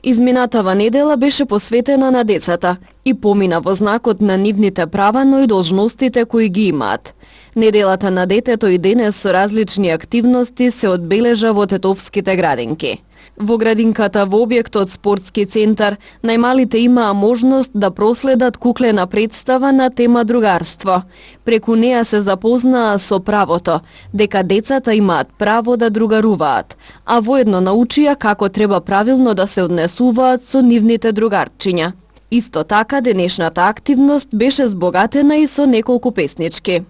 Изминатава недела беше посветена на децата и помина во знакот на нивните права, но и должностите кои ги имаат. Неделата на детето и денес со различни активности се одбележа во тетовските градинки. Во градинката во објектот спортски центар, најмалите имаа можност да проследат куклена представа на тема другарство. Преку неа се запознаа со правото, дека децата имаат право да другаруваат, а воедно научија како треба правилно да се однесуваат со нивните другарчиња. Исто така, денешната активност беше збогатена и со неколку песнички.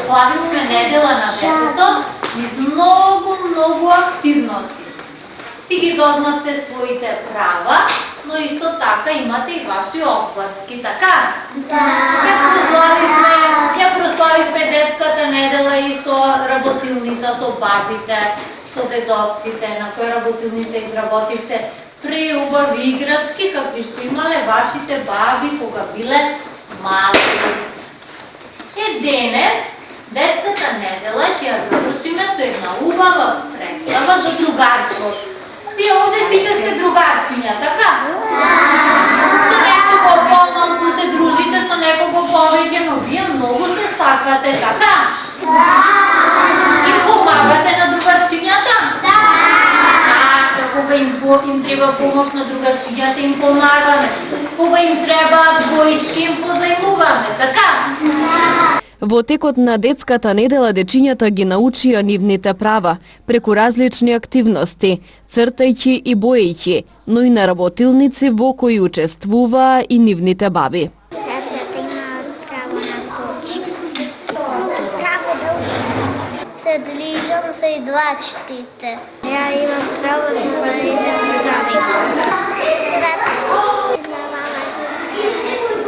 Славихме недела на детето низ многу активности. Си ги дознавте своите права, но исто така имате и ваши опарски, така? Да. Ја прославивме детската недела и со работилница, со бабите, со дедовците, на која работилница изработивте преубави играчки, какви што имале вашите баби кога биле мали. Денес детската недела ќе ја завршиме со една убава представа за другарство. Вие овде сите сте другарчиња, така? Со некого помалку се дружите, со некого повеќе, но вие многу се сакате, така? Им помагате на другарчињата? Кога им треба помош на другарчињата, им помагаме. Кога им требаат двоички, им позајмуваме, така? Во текот на детската недела дечињата ги научија нивните права преку различни активности, цртајќи и боејќи, но и на работилници во кои учествуваа и нивните баби. Децата имаат право на куќа. Право да учат. Се движам со идлачките. Ја имам право да идам на градинка.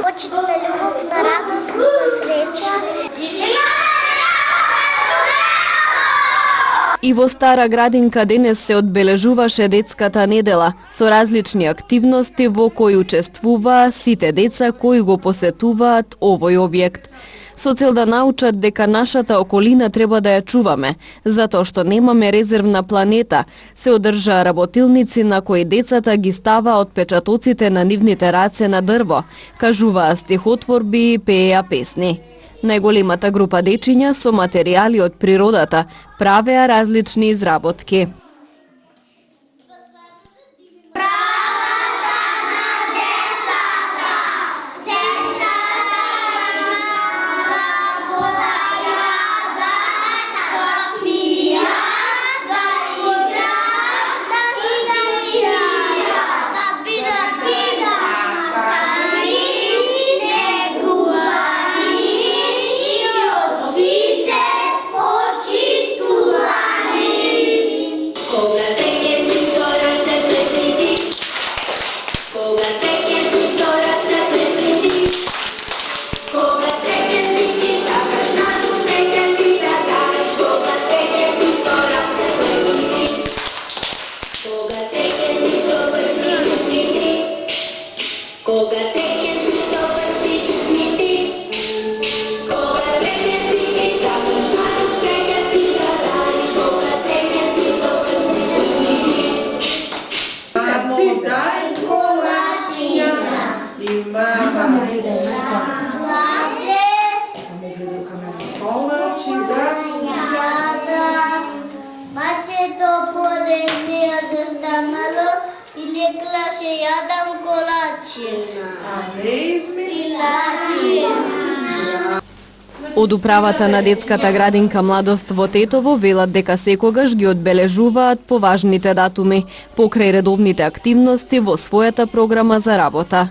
Очит на љубов, на радост, на среќа. И во Стара Градинка денес се одбележуваше детската недела со различни активности во кои учествуваа сите деца кои го посетуваат овој објект. Со цел да научат дека нашата околина треба да ја чуваме, затоа што немаме резервна планета, се одржаа работилници на кои децата ги ставаа отпечатоците на нивните раце на дрво, кажуваа стихотворби и пееа песни. Најголемата група дечиња со материјали од природата правеа различни изработки. Од управата на детската градинка Младост во Тетово велат дека секогаш ги одбележуваат поважните датуми покрај редовните активности во својата програма за работа.